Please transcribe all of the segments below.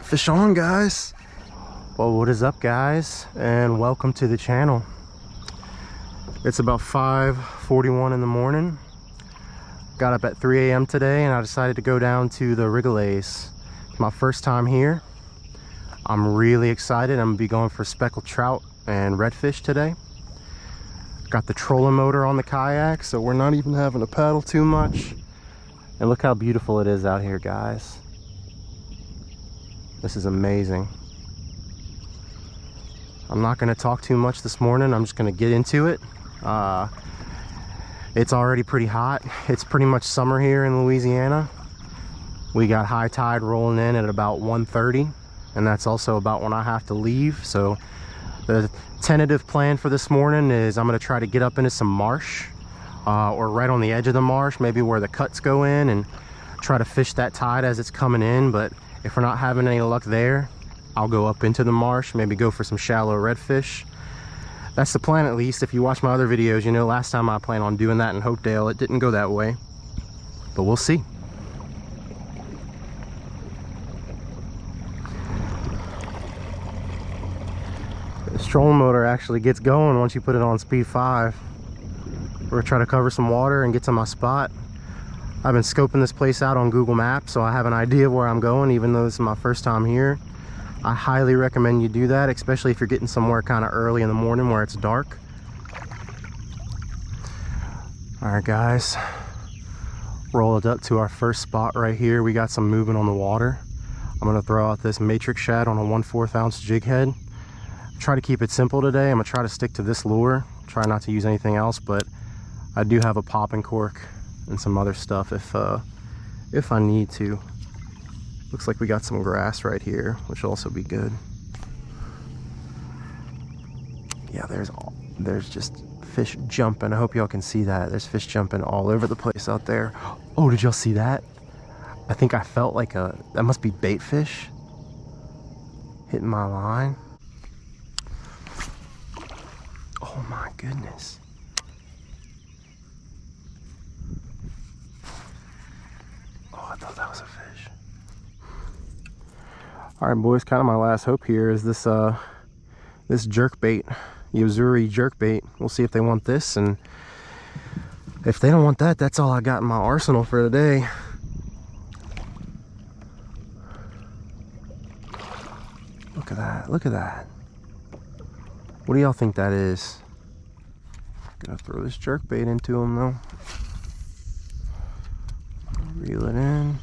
Fish on, guys. Well, what is up, guys, and welcome to the channel. It's about 5:41 in the morning. Got up at 3 a.m. today and I decided to go down to the Rigolets. It's my first time here. I'm really excited. I'm gonna be going for speckled trout and redfish today. Got the trolling motor on the kayak, so we're not even having to paddle too much. And look how beautiful it is out here, guys. This is amazing. I'm not going to talk too much this morning. I'm just going to get into it. It's already pretty hot. It's pretty much summer here in Louisiana. We got high tide rolling in at about 1:30, and that's also about when I have to leave. So the tentative plan for this morning is I'm going to try to get up into some marsh, or right on the edge of the marsh, maybe where the cuts go in, and try to fish that tide as it's coming in. But if we're not having any luck there, I'll go up into the marsh, maybe go for some shallow redfish. That's the plan, at least. If you watch my other videos, you know last time I planned on doing that in Hopedale, it didn't go that way, but we'll see. The trolling motor actually gets going once you put it on speed 5. We're gonna try to cover some water and get to my spot. I've been scoping this place out on Google Maps, so I have an idea of where I'm going, even though this is my first time here. I highly recommend you do that, especially if you're getting somewhere kind of early in the morning where it's dark. All right, guys, roll it up to our first spot right here. We got some movement on the water. I'm gonna throw out this matrix shad on a 1/4 ounce jig head. Try to keep it simple today. I'm gonna try to stick to this lure, try not to use anything else, but I do have a popping cork and some other stuff if I need to. Looks like we got some grass right here, which will also be good. Yeah, there's just fish jumping. I hope y'all can see that. There's fish jumping all over the place out there. Oh, did y'all see that? I think I felt like that must be baitfish hitting my line. Oh my goodness. Oh, I thought that was a fish. All right, boys, kind of my last hope here is this this jerk bait, Yozuri jerk bait. We'll see if they want this, and if they don't want that, that's all I got in my arsenal for today. Look at that, look at that. What do y'all think that is? Gonna throw this jerk bait into them though. Reel it in.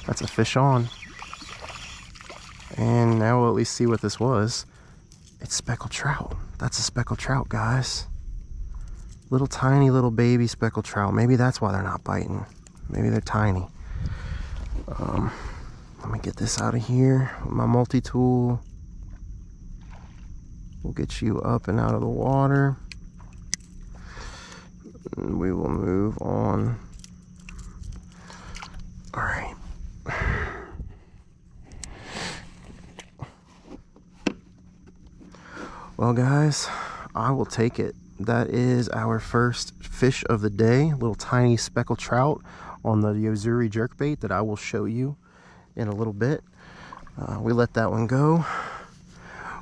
That's a fish on. And now we'll at least see what this was. It's speckled trout. That's a speckled trout, guys. Little tiny little baby speckled trout. Maybe that's why they're not biting. Maybe they're tiny. Let me get this out of here with my multi-tool. We'll get you up and out of the water. And we will move on. All right. Well, guys, I will take it. That is our first fish of the day, little tiny speckled trout on the Yozuri jerkbait that I will show you in a little bit. We let that one go.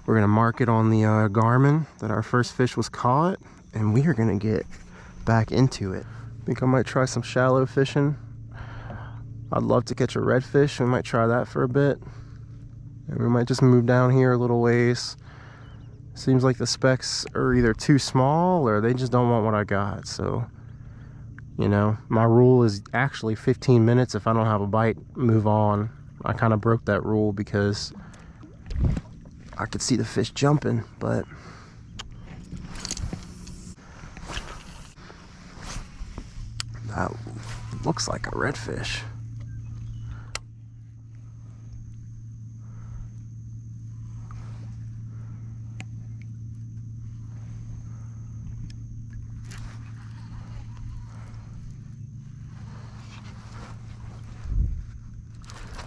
We're gonna mark it on the Garmin that our first fish was caught, and we are gonna get back into it. I think I might try some shallow fishing. I'd love to catch a redfish. We might try that for a bit. And we might just move down here a little ways. Seems like the specks are either too small or they just don't want what I got. So, you know, my rule is actually 15 minutes. If I don't have a bite, move on. I kind of broke that rule because I could see the fish jumping, but that looks like a redfish.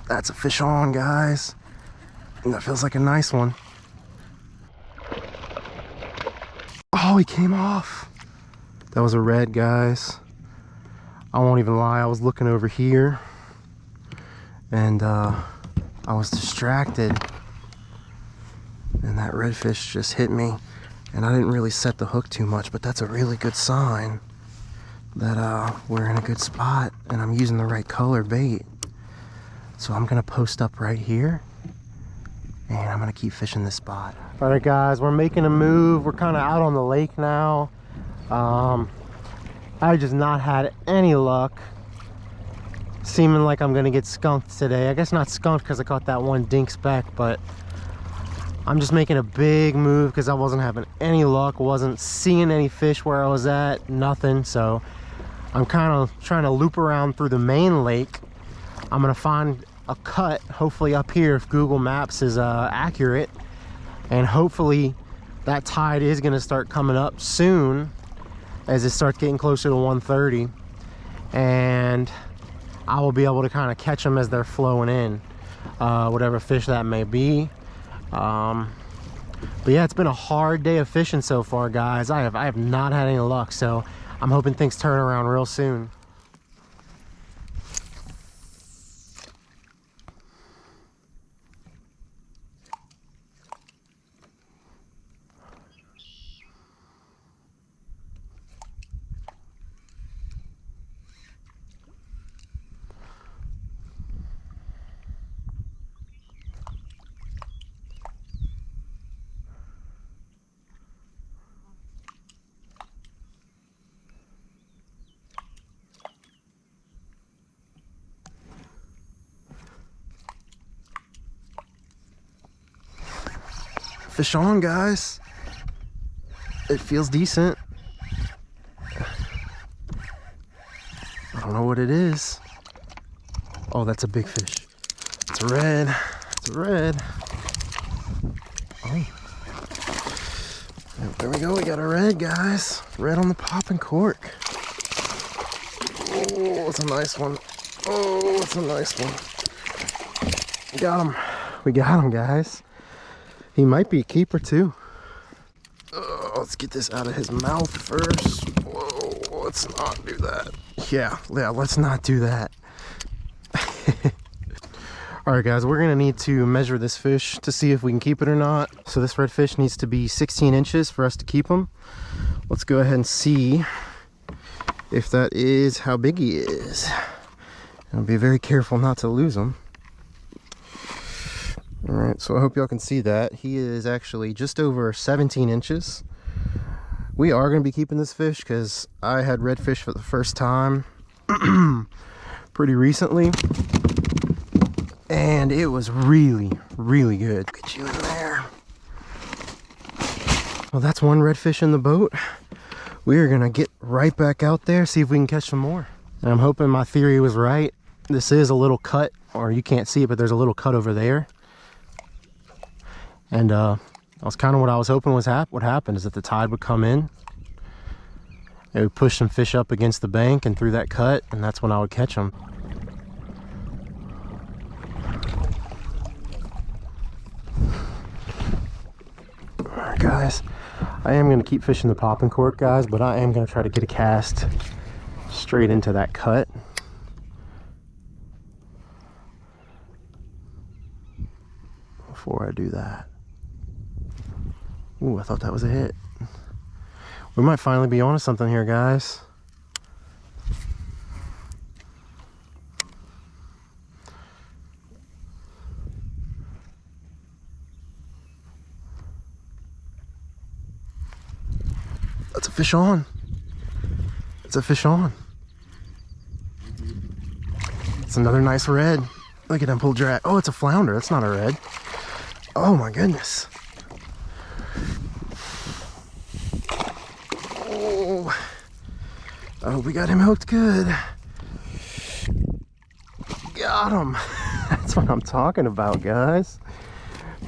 That's a fish on, guys. And that feels like a nice one. Oh, he came off. That was a red, guys. I won't even lie, I was looking over here and I was distracted and that redfish just hit me, and I didn't really set the hook too much, but that's a really good sign that we're in a good spot and I'm using the right color bait. So I'm gonna post up right here and I'm gonna keep fishing this spot. All right, guys, we're making a move. We're kind of out on the lake now. I just not had any luck. Seeming like I'm gonna get skunked today. I guess not skunked because I caught that one dink speck, but I'm just making a big move because I wasn't having any luck, wasn't seeing any fish where I was at, nothing. So I'm kind of trying to loop around through the main lake. I'm gonna find a cut, hopefully up here if Google Maps is accurate, and hopefully that tide is gonna start coming up soon as it starts getting closer to 1:30, and I will be able to kind of catch them as they're flowing in, whatever fish that may be. But yeah, it's been a hard day of fishing so far, guys. I have not had any luck, so I'm hoping things turn around real soon. Fish on, guys. It feels decent. I don't know what it is. Oh, that's a big fish. It's a red. It's a red. Oh. There we go. We got a red, guys. Red on the popping cork. Oh, it's a nice one. Oh, it's a nice one. We got him. We got him, guys. He might be a keeper too. Let's get this out of his mouth first. Whoa, let's not do that. Yeah, let's not do that. All right, guys, we're gonna need to measure this fish to see if we can keep it or not. So this redfish needs to be 16 inches for us to keep him. Let's go ahead and see if that is how big he is. And be very careful not to lose him. All right, so I hope y'all can see that. He is actually just over 17 inches. We are going to be keeping this fish because I had redfish for the first time pretty recently. And it was really, really good. Get you in there. Well, that's one redfish in the boat. We are going to get right back out there, see if we can catch some more. And I'm hoping my theory was right. This is a little cut, or you can't see it, but there's a little cut over there. And that was kind of what I was hoping would happen, is that the tide would come in. It would push some fish up against the bank and through that cut, and that's when I would catch them. Alright, guys, I am going to keep fishing the popping cork, guys, but I am going to try to get a cast straight into that cut. Before I do that. Ooh, I thought that was a hit. We might finally be onto something here, guys. That's a fish on. It's a fish on. It's another nice red. Look at him pull drag. Oh, it's a flounder. That's not a red. Oh my goodness. Oh, we got him hooked good. Got him. That's what I'm talking about, guys.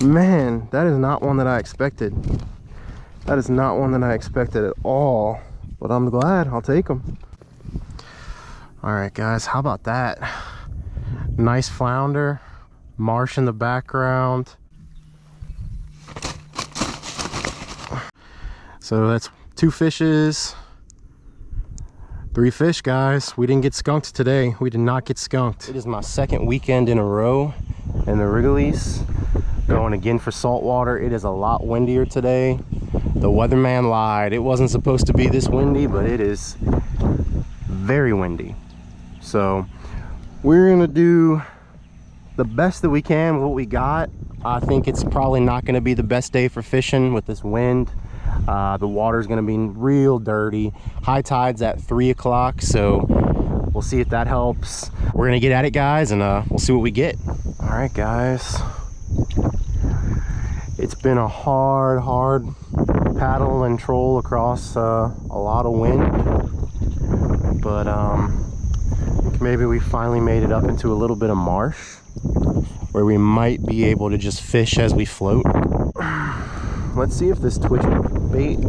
Man, that is not one that I expected. That is not one that I expected at all. But I'm glad. I'll take him. All right, guys. How about that? Nice flounder. Marsh in the background. So that's 2 fishes, 3 fish, guys. We didn't get skunked today. We did not get skunked. It is my 2nd weekend in a row in the Wrigley's. Going again for saltwater. It is a lot windier today. The weatherman lied. It wasn't supposed to be this windy, but it is very windy. So we're gonna do the best that we can with what we got. I think it's probably not gonna be the best day for fishing with this wind. The water's gonna be real dirty. High tide's at 3 o'clock, so we'll see if that helps. We're gonna get at it, guys, and we'll see what we get. All right, guys. It's been a hard paddle and troll across a lot of wind, but maybe we finally made it up into a little bit of marsh where we might be able to just fish as we float. Let's see if this twitch bait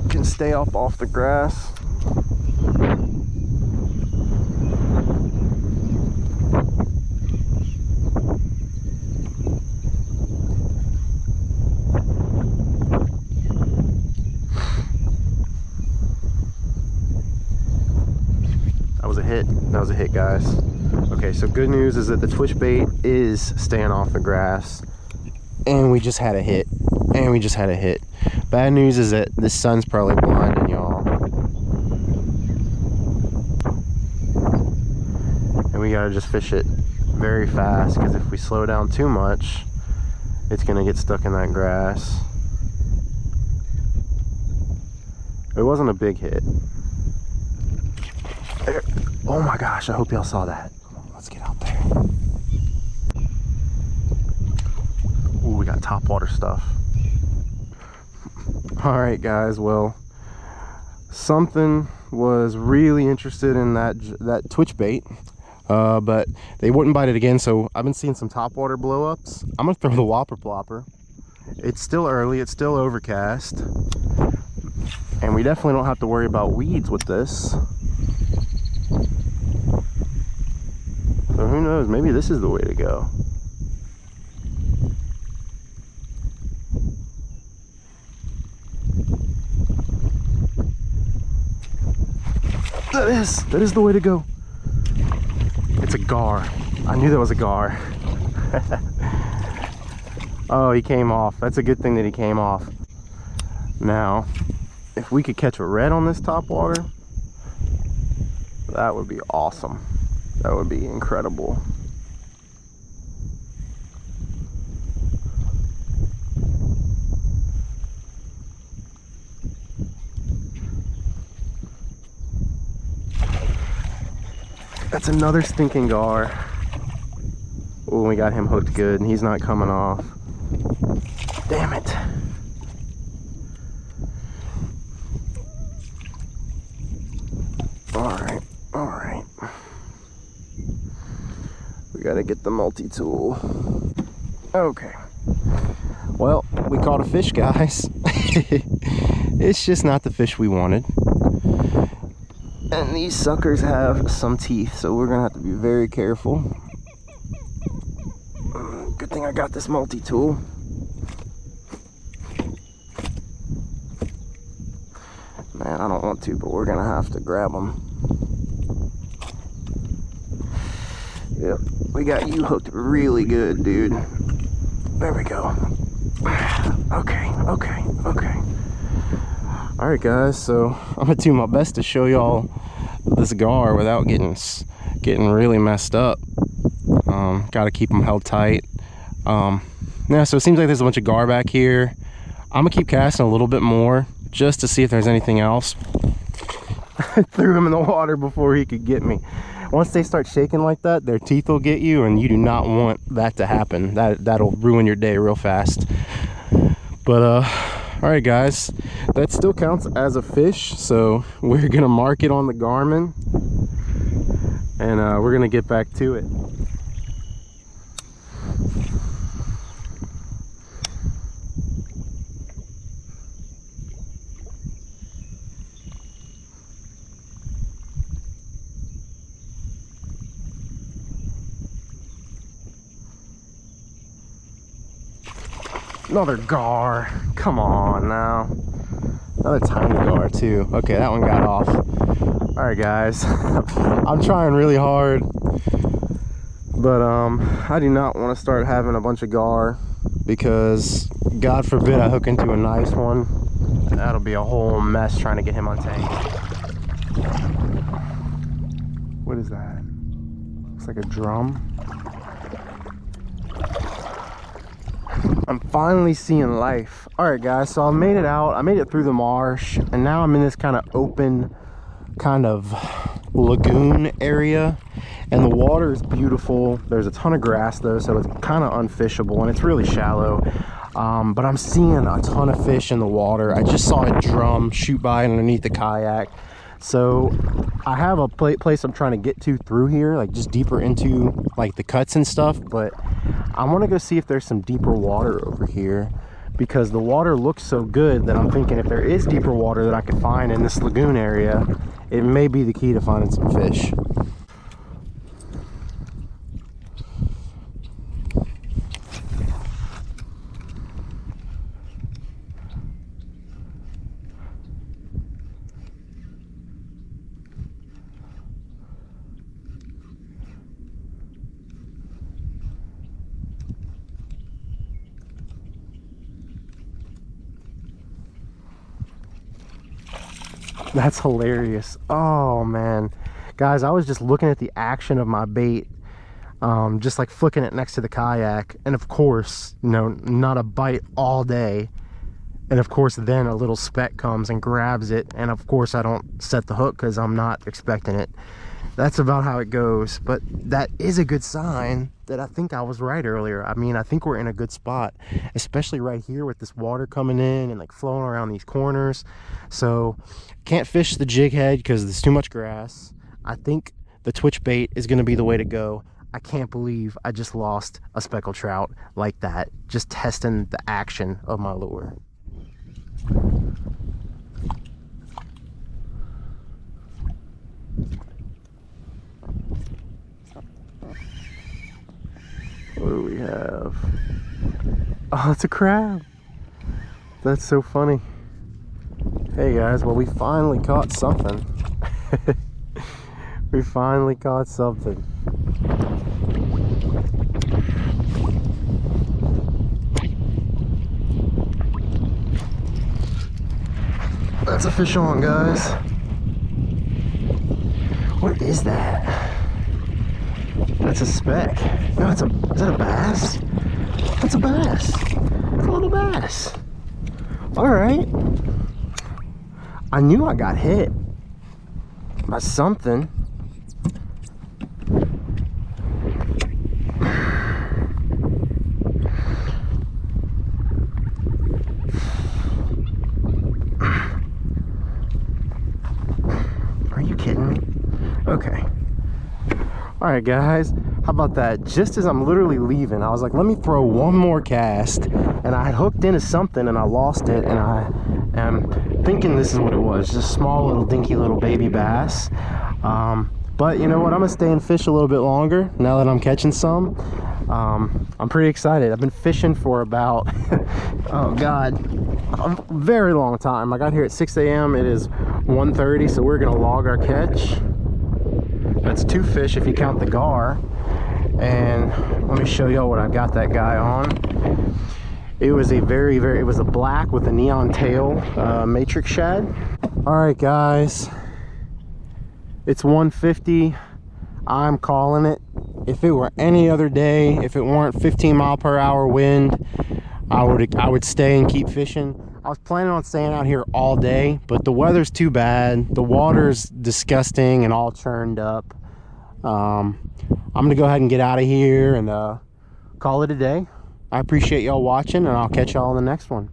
can stay up off the grass. That was a hit, guys. Okay, so good news is that the twitch bait is staying off the grass, and we just had a hit. Bad news is that the sun's probably blinding y'all, and we gotta just fish it very fast, because if we slow down too much, it's gonna get stuck in that grass. It wasn't a big hit. There. Oh my gosh, I hope y'all saw that. Come on, let's get out there. Ooh, we got topwater stuff. All right, guys, well, something was really interested in that twitch bait, but they wouldn't bite it again, so I've been seeing some topwater blow-ups. I'm gonna throw the whopper plopper. It's still early, it's still overcast, and we definitely don't have to worry about weeds with this. So who knows, maybe this is the way to go. That is the way to go. It's a gar. I knew that was a gar. Oh, he came off. That's a good thing that he came off. Now, if we could catch a red on this topwater, that would be awesome. That would be incredible. That's another stinking gar. Oh, we got him hooked good, and he's not coming off. Damn it. Alright, alright. We gotta get the multi-tool. Okay. Well, we caught a fish, guys. It's just not the fish we wanted. And these suckers have some teeth, so we're gonna have to be very careful. Good thing I got this multi-tool. Man, I don't want to, but we're gonna have to grab them. Yep, we got you hooked really good, dude. There we go. Okay. All right, guys, so I'm gonna do my best to show y'all this gar without getting really messed up. Got to keep them held tight. Yeah, so it seems like there's a bunch of gar back here. I'm gonna keep casting a little bit more just to see if there's anything else. I threw him in the water before he could get me. Once they start shaking like that, their teeth will get you, and you do not want that to happen. That'll ruin your day real fast. But all right, guys, that still counts as a fish, so we're gonna mark it on the Garmin, and we're gonna get back to it. Another gar. Come on now. Another tiny gar too. Okay, that one got off. All right, guys. I'm trying really hard, but I do not want to start having a bunch of gar, because God forbid I hook into a nice one. That'll be a whole mess trying to get him untangled. What is that? Looks like a drum. I'm finally seeing life. All right, guys, so I made it out. I made it through the marsh, and now I'm in this kind of open kind of lagoon area, and the water is beautiful. There's a ton of grass though, so it's kind of unfishable, and it's really shallow. But I'm seeing a ton of fish in the water. I just saw a drum shoot by underneath the kayak. So I have a place I'm trying to get to through here, like just deeper into like the cuts and stuff, but I want to go see if there's some deeper water over here, because the water looks so good that I'm thinking if there is deeper water that I can find in this lagoon area, it may be the key to finding some fish. That's hilarious. Oh man, guys, I was just looking at the action of my bait, just like flicking it next to the kayak, and of course, you know, not a bite all day, and of course then a little speck comes and grabs it, and of course I don't set the hook because I'm not expecting it. That's about how it goes, but that is a good sign that I think I was right earlier. I mean, I think we're in a good spot, especially right here with this water coming in and like flowing around these corners. So can't fish the jig head because there's too much grass. I think the twitch bait is going to be the way to go. I can't believe I just lost a speckled trout like that, just testing the action of my lure. What do we have? Oh, it's a crab. That's so funny. Hey guys, well, we finally caught something. We finally caught something. That's a fish on, guys. What is that? That's a speck. No, is that a bass? That's a bass. It's a little bass. All right. I knew I got hit by something. Are you kidding me? Okay. All right, guys, how about that? Just as I'm literally leaving, I was like, let me throw one more cast, and I had hooked into something and I lost it, and I am thinking this is what it was, just a small little dinky little baby bass. But you know what, I'm gonna stay and fish a little bit longer now that I'm catching some. I'm pretty excited. I've been fishing for about oh god, a very long time. I got here at 6 a.m. It is 1:30, so we're gonna log our catch. That's 2 fish if you count the gar. And let me show y'all what I got that guy on. It was a it was a black with a neon tail matrix shad. All right, guys, it's 1:50. I'm calling it. If it were any other day, if it weren't 15-mile-per-hour wind, I would stay and keep fishing. I was planning on staying out here all day, but the weather's too bad. The water's disgusting and all churned up. I'm gonna go ahead and get out of here and call it a day. I appreciate y'all watching, and I'll catch y'all in the next one.